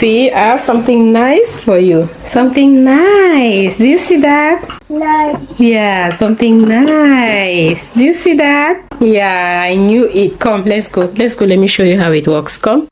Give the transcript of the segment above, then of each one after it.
See, I have something nice for you. Something nice. Do you see that? Nice. Yeah, something nice. Do you see that? Yeah, I knew it. Come, let's go. Let's go. Let me show you how it works. Come.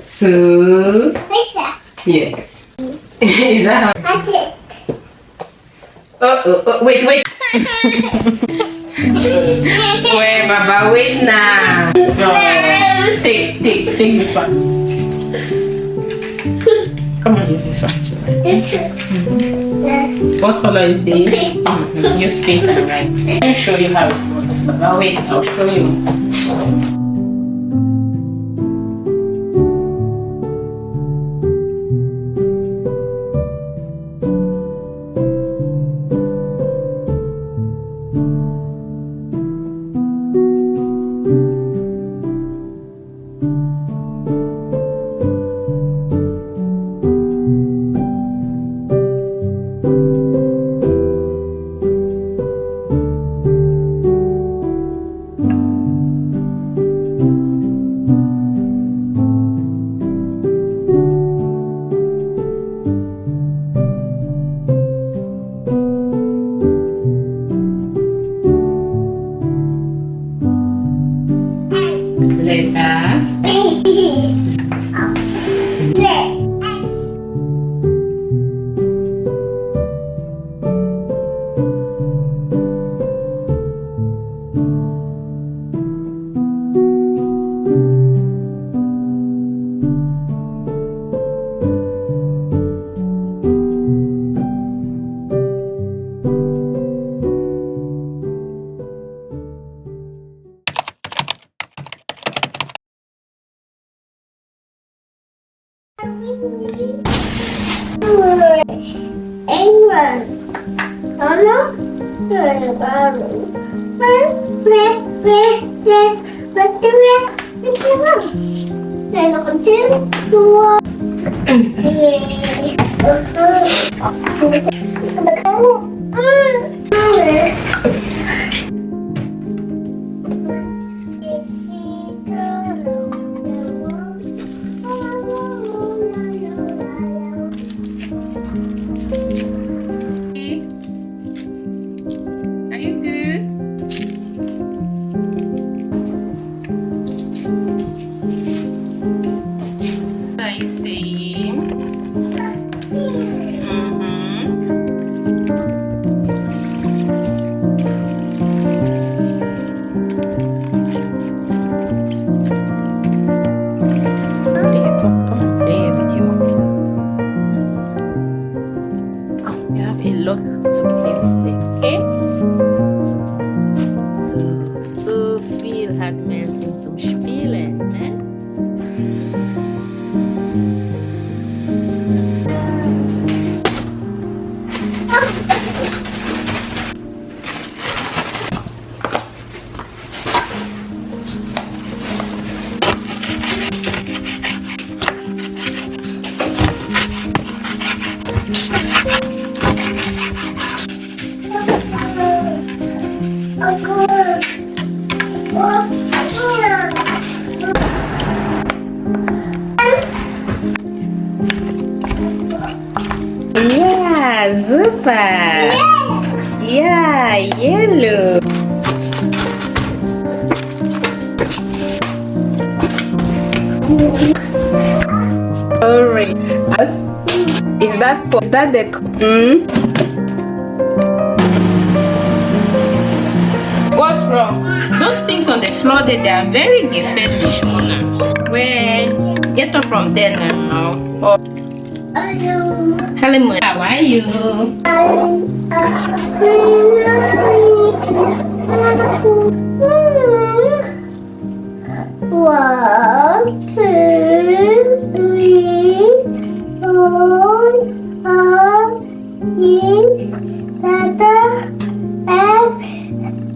So, What's that? yes. Is that how? That's it. Wait. Wait, Baba, wait now. No. Take this one. Come on, use this one too. This is yes. What color is this? Pink. Use pink and white. Let me show you how it works. Baba, wait, I'll show you. Letter. Are you good? What are you saying? Come and play with you. Come, you have a lot to play with them, okay? So viel hat Menschen zum Spielen, ne? Yeah, super. Yeah, yellow. Orange. Is that the What's wrong? Those things on the floor they are very gefährlich, Mona. Well, get up from there now. Oh. Hello, Mona. How are you? One, two, three, four, five, six, seven, eight, nine, 10.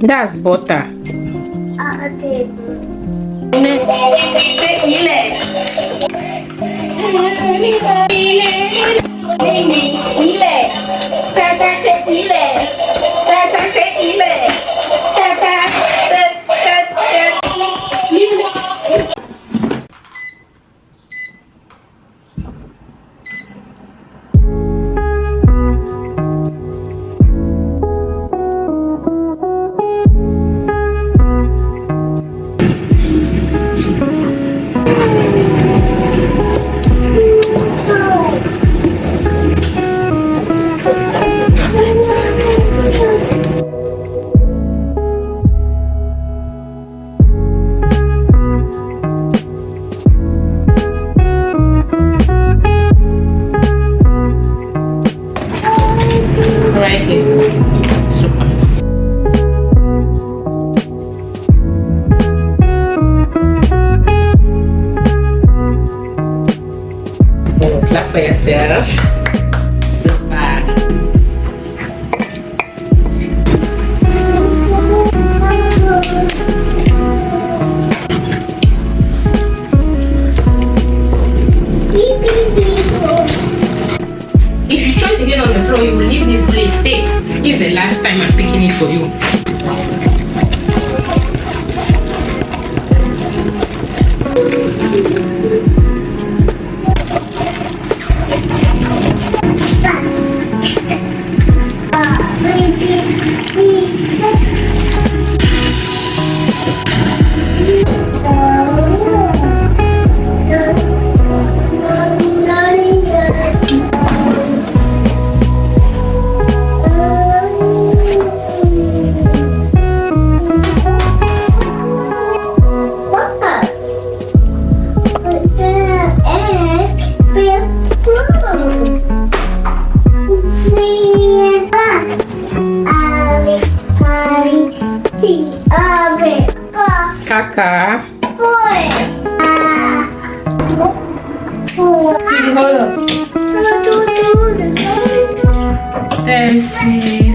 That's butter. Say, Right here. Super. Oh, clap for yourself. Super. If you try to get on the floor, you will leave this place. Stay. It's the last time I'm picking it for you. Kaka. Sweetie, hold on. Let's see.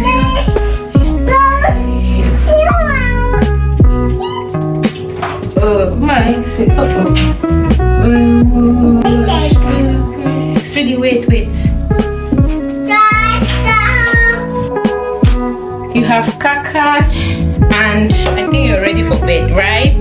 Oh, my. Sweetie, wait. You have Kaka, and I think you're ready for bed, right?